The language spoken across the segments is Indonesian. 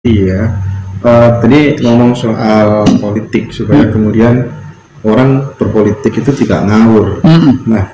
Iya, tadi ngomong soal politik supaya kemudian orang berpolitik itu tidak ngawur. Nah,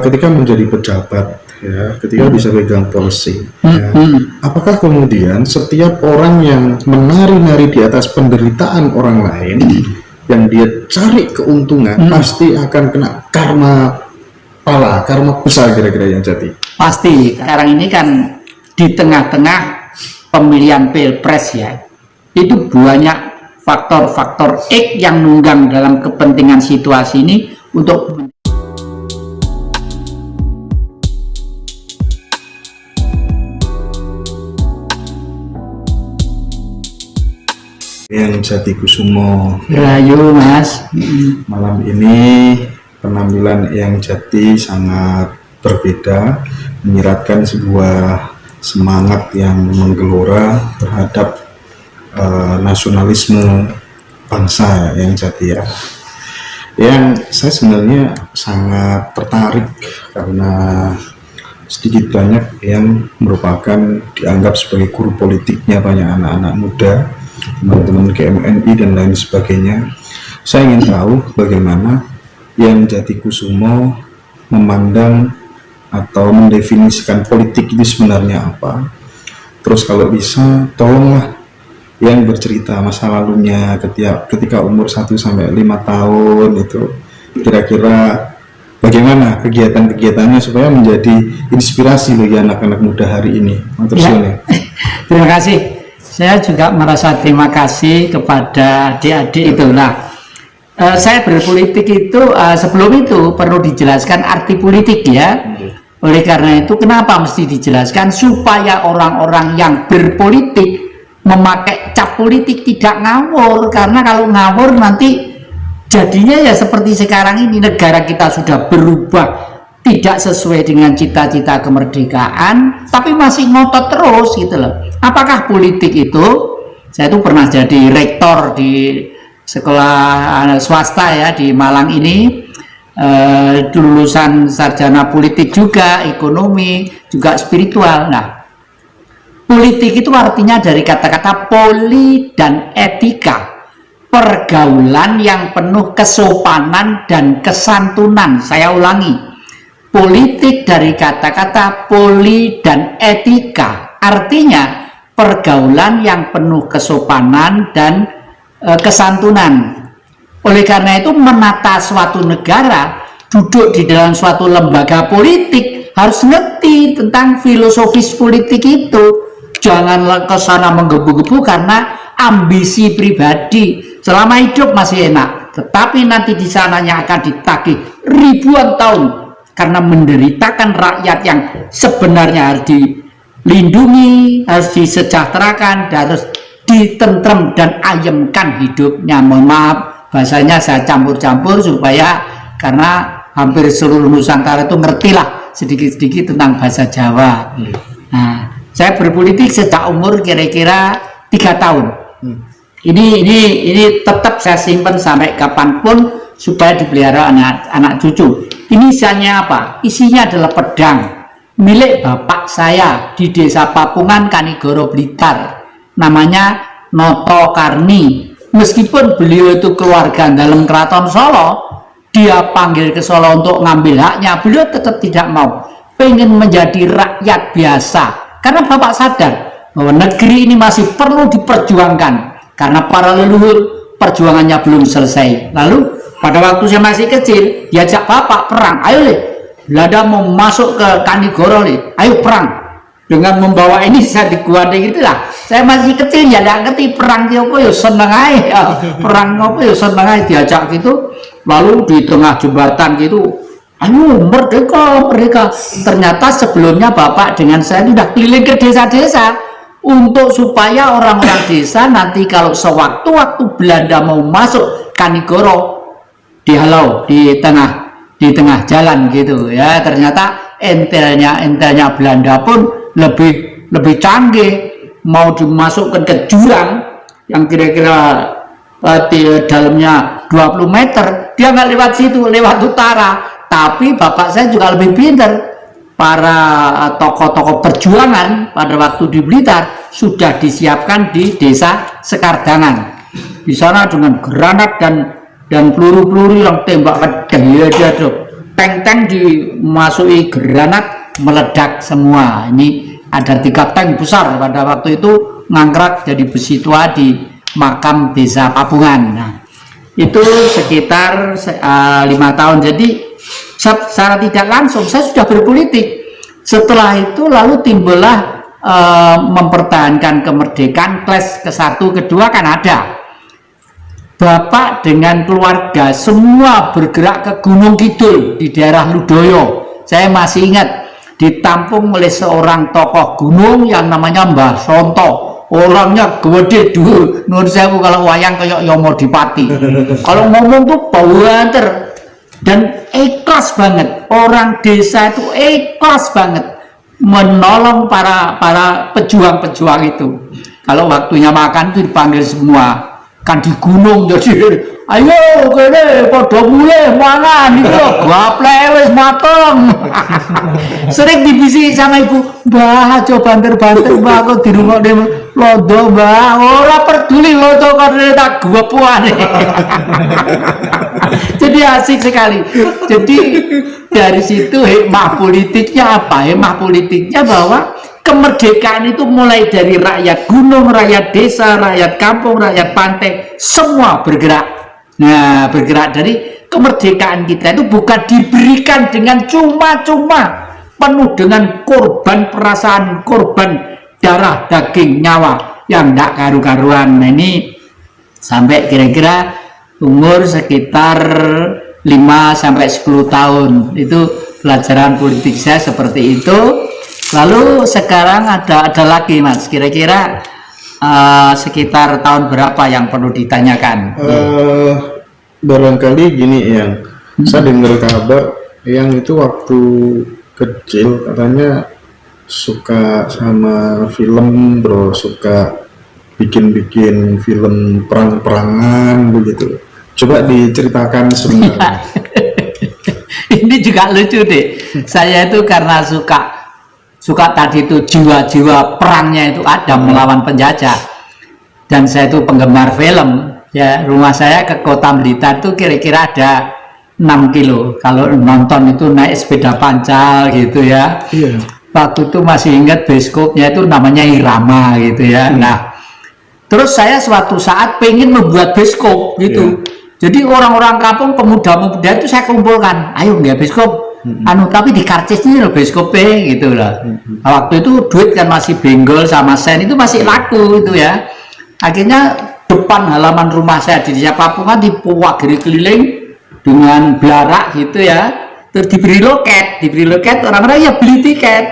ketika menjadi pejabat, ya, ketika bisa pegang policy, ya, apakah kemudian setiap orang yang menari-nari di atas penderitaan orang lain, yang dia cari keuntungan, pasti akan kena karma pala, karma besar kira-kira yang jadi? Pasti. Sekarang ini kan di tengah-tengah pemilihan pilpres ya, itu banyak faktor-faktor X yang nunggang dalam kepentingan situasi ini untuk yang Jati Kusumo. rayu mas. Malam ini penampilan yang Jati sangat berbeda, menyiratkan sebuah semangat yang menggelora terhadap nasionalisme bangsa yang Jati ya. Yang saya sebenarnya sangat tertarik karena sedikit banyak yang merupakan dianggap sebagai guru politiknya banyak anak-anak muda, teman-teman KMNI dan lain sebagainya. Saya ingin tahu bagaimana yang Jati Kusumo memandang atau mendefinisikan politik itu sebenarnya apa. Terus kalau bisa tolonglah yang bercerita masa lalunya ketika umur 1 sampai 5 tahun itu kira-kira bagaimana kegiatan-kegiatannya supaya menjadi inspirasi bagi anak-anak muda hari ini. Ya. Terima kasih. Saya juga merasa terima kasih kepada adik-adik itu. Nah, saya berpolitik itu sebelum itu perlu dijelaskan arti politik ya. Oleh karena itu kenapa mesti dijelaskan supaya orang-orang yang berpolitik memakai cap politik tidak ngawur, karena kalau ngawur nanti jadinya ya seperti sekarang ini, negara kita sudah berubah tidak sesuai dengan cita-cita kemerdekaan tapi masih ngotot terus gitu loh. Apakah politik itu, saya itu pernah jadi rektor di sekolah swasta ya di Malang ini, lulusan sarjana politik juga, ekonomi juga spiritual. Nah, politik itu artinya dari kata-kata poli dan etika, pergaulan yang penuh kesopanan dan kesantunan. Saya ulangi, politik dari kata-kata poli dan etika, artinya pergaulan yang penuh kesopanan dan kesantunan. Oleh karena itu menata suatu negara, duduk di dalam suatu lembaga politik harus ngerti tentang filosofis politik itu. Janganlah ke sana menggebu-gebu karena ambisi pribadi. Selama hidup masih enak, tetapi nanti di sananya akan ditagih ribuan tahun karena menderitakan rakyat yang sebenarnya harus dilindungi, harus disejahterakan, dan harus ditentrem dan ayemkan hidupnya. Mohon maaf bahasanya saya campur-campur supaya, karena hampir seluruh Nusantara itu ngertilah sedikit-sedikit tentang bahasa Jawa. Nah, saya berpolitik sejak umur kira-kira 3 tahun. Ini tetap saya simpan sampai kapanpun supaya dipelihara anak cucu. Inisialnya apa? Isinya adalah pedang milik bapak saya di desa Papungan, Kanigoro, Blitar. Namanya Noto Karni. Meskipun beliau itu keluarga dalam keraton Solo, dia panggil ke Solo untuk ngambil haknya, beliau tetap tidak mau. Pengen menjadi rakyat biasa, karena bapak sadar bahwa negeri ini masih perlu diperjuangkan karena para leluhur perjuangannya belum selesai. Lalu pada waktu saya masih kecil, diajak bapak perang. Ayo le, Belanda mau masuk ke Kanigoro le, ayo perang. Dengan membawa ini saya digandeng itulah. Saya masih kecil ya, tidak ngerti perang apa ya, seneng aja perang apa ya, seneng aja diajak gitu. Lalu di tengah jembatan gitu, ayo merdeka, merdeka. Ternyata sebelumnya bapak dengan saya sudah keliling ke desa-desa untuk supaya orang-orang desa nanti kalau sewaktu-waktu Belanda mau masuk Kanigoro dihalau di tengah jalan gitu ya. Ternyata entelnya Belanda pun lebih canggih, mau dimasukkan ke jurang yang kira-kira di dalamnya 20 meter, dia nggak lewat situ, lewat utara. Tapi bapak saya juga lebih pintar. para tokoh-tokoh perjuangan pada waktu di Blitar sudah disiapkan di desa Sekardangan. Di sana dengan granat dan peluru-peluru yang tembak tank-tank dimasuki granat meledak semua. Ini ada 3 tank besar pada waktu itu ngangkrak jadi besi tua di makam desa Pabungan. Nah, itu sekitar 5 tahun. Jadi secara tidak langsung saya sudah berpolitik. Setelah itu lalu timbullah mempertahankan kemerdekaan kelas ke-1, ke-2 kan ada. Bapak dengan keluarga semua bergerak ke Gunung Kidul di daerah Ludoyo. Saya masih ingat ditampung oleh seorang tokoh gunung yang namanya Mbah Sonto. Orangnya gede dulu, nur sewu kalau wayang kayak Yomodipati. Kalau ngomong tuh banter dan ikhlas banget. Orang desa itu ikhlas banget menolong para pejuang-pejuang itu. Kalau waktunya makan itu dipanggil semua. Kan di gunung jadi ayo kene padha mulih mangan itu gaple wis mateng. Sering dibisi sama ibu, "Mbah aja banter-banter Mbah kok dirungokne londo Mbah." Ora peduli londo kok tak guepuane. Jadi asik sekali. Jadi dari situ hikmah politiknya apa? Hikmah politiknya bahwa kemerdekaan itu mulai dari rakyat gunung, rakyat desa, rakyat kampung, rakyat pantai, semua bergerak. Nah, bergerak dari kemerdekaan kita itu bukan diberikan dengan cuma-cuma, penuh dengan korban perasaan, korban darah, daging, nyawa yang tidak karu-karuan. Nah, ini sampai kira-kira umur sekitar 5-10 tahun. Itu pelajaran politik saya seperti itu. Lalu sekarang ada lagi Mas, kira-kira sekitar tahun berapa yang perlu ditanyakan? Barangkali gini yang saya dengar kabar yang itu waktu kecil katanya suka sama film bro, suka bikin film perang-perangan begitu. Coba diceritakan sebenarnya. Ini juga lucu deh. Saya itu karena suka tadi itu jiwa-jiwa perangnya itu ada melawan penjajah, dan saya itu penggemar film ya. Rumah saya ke Kota Blitar itu kira-kira ada 6 kilo kalau nonton itu naik sepeda pancal gitu ya. Waktu itu masih ingat bioskopnya itu namanya Irama gitu ya. Nah terus saya suatu saat pengen membuat bioskop gitu. Jadi orang-orang kampung, pemuda-pemuda itu saya kumpulkan, ayo nggak bioskop. Tapi di karcis ini loh bioskopnya gitu lah. Waktu itu duit kan masih benggol sama sen itu masih laku itu ya. Akhirnya depan halaman rumah saya di desa Papungan dipuagiri keliling dengan belarak gitu ya. Terus diberi loket orang-orang ya beli tiket,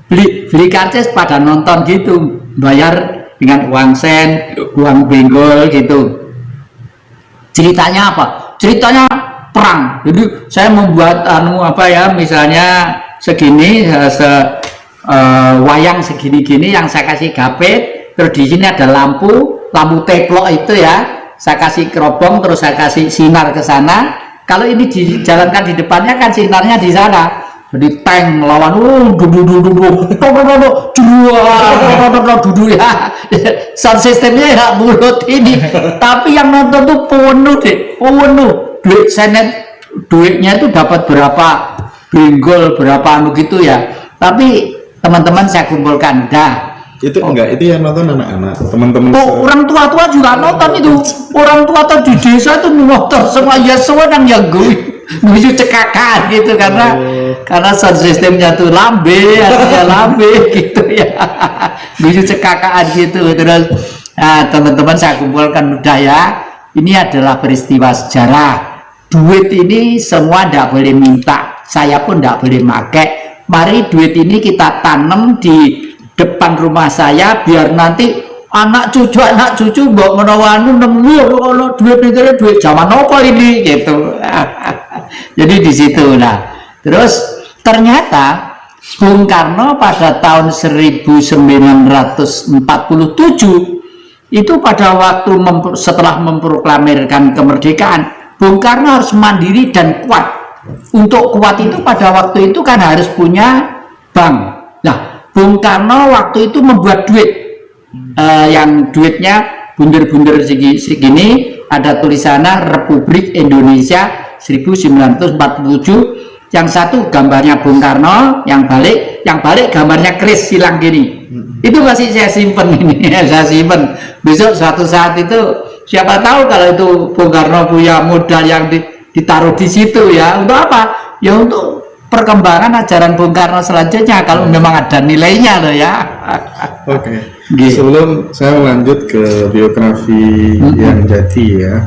beli karcis pada nonton gitu, bayar dengan uang sen, uang benggol gitu. Ceritanya apa? Ceritanya perang. Jadi saya membuat misalnya segini wayang segini-gini yang saya kasih gapet, terus di sini ada lampu teplok itu ya, saya kasih kerobong, terus saya kasih sinar ke sana. Kalau ini dijalankan di depannya kan sinarnya di sana. Jadi tank melawan ya. Sound sistemnya ya mulut ini. Tapi yang nonton tuh penuh. Duitnya itu dapat berapa benggol, berapa gitu ya. Tapi teman-teman saya kumpulkan itu itu yang nonton anak-anak, teman-teman. Orang tua-tua juga nonton itu. Orang tua di desa itu nonton semua ya, semua yang guyu cekakan gitu karena sound sistemnya tuh lambe gitu ya. Guyu cekakan gitu. Terus teman-teman saya kumpulkan udah ya. Ini adalah peristiwa sejarah. Duit ini semua tidak boleh minta, saya pun tidak boleh pakai. Mari duit ini kita tanam di depan rumah saya biar nanti anak cucu mbok menawanu nemu kalau duit itu duit zaman apa ini gitu. Jadi di situ lah. Terus ternyata Bung Karno pada tahun 1947 itu pada waktu setelah memproklamirkan kemerdekaan, Bung Karno harus mandiri dan kuat. Untuk kuat itu pada waktu itu kan harus punya bank. Nah, Bung Karno waktu itu membuat duit, yang duitnya bunder-bunder segini, ada tulisannya Republik Indonesia 1947. Yang satu gambarnya Bung Karno, yang balik gambarnya Kris Silang gini. Itu masih saya simpen ini, saya simpen. Besok suatu saat itu siapa tahu kalau itu Bung Karno punya modal yang ditaruh di situ ya. Untuk apa? Ya untuk perkembangan ajaran Bung Karno selanjutnya kalau memang ada nilainya loh ya. Oke. Gitu. Sebelum saya lanjut ke biografi yang Jati ya,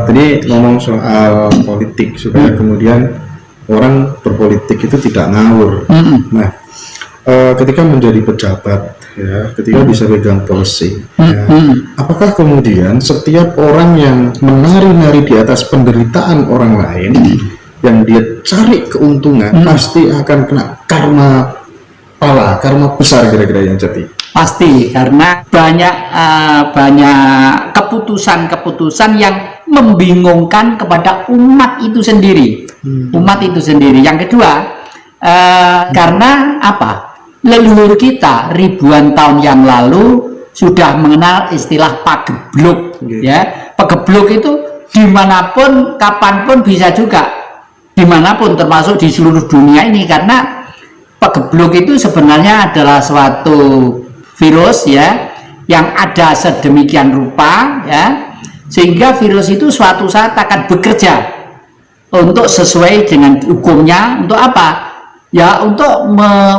tadi ngomong soal politik supaya kemudian orang berpolitik itu tidak ngawur. Nah, ketika menjadi pejabat ya, ketika bisa pegang policy, ya, apakah kemudian setiap orang yang menari-nari di atas penderitaan orang lain, yang dia cari keuntungan, pasti akan kena karma besar kira-kira yang Jati? Pasti, karena banyak keputusan-keputusan yang membingungkan kepada umat itu sendiri. Yang kedua, karena apa? Leluhur kita ribuan tahun yang lalu sudah mengenal istilah pagebluk, ya. Pagebluk itu dimanapun, kapanpun bisa juga, dimanapun termasuk di seluruh dunia ini, karena pagebluk itu sebenarnya adalah suatu virus ya yang ada sedemikian rupa ya, sehingga virus itu suatu saat akan bekerja untuk sesuai dengan hukumnya. Untuk apa? Ya untuk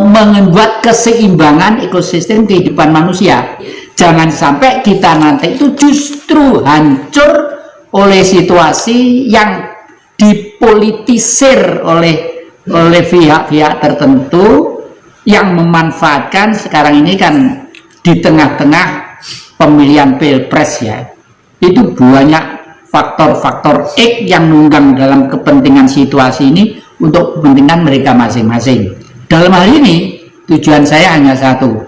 membuat keseimbangan ekosistem kehidupan manusia. Jangan sampai kita nanti itu justru hancur oleh situasi yang dipolitisir oleh pihak-pihak tertentu yang memanfaatkan sekarang ini kan di tengah-tengah pemilihan pilpres ya, itu banyak faktor-faktor X yang nunggang dalam kepentingan situasi ini untuk kepentingan mereka masing-masing. Dalam hal ini tujuan saya hanya satu,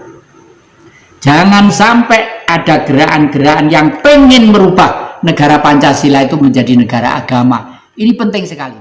jangan sampai ada gerakan-gerakan yang pengen merubah negara Pancasila itu menjadi negara agama. Ini penting sekali.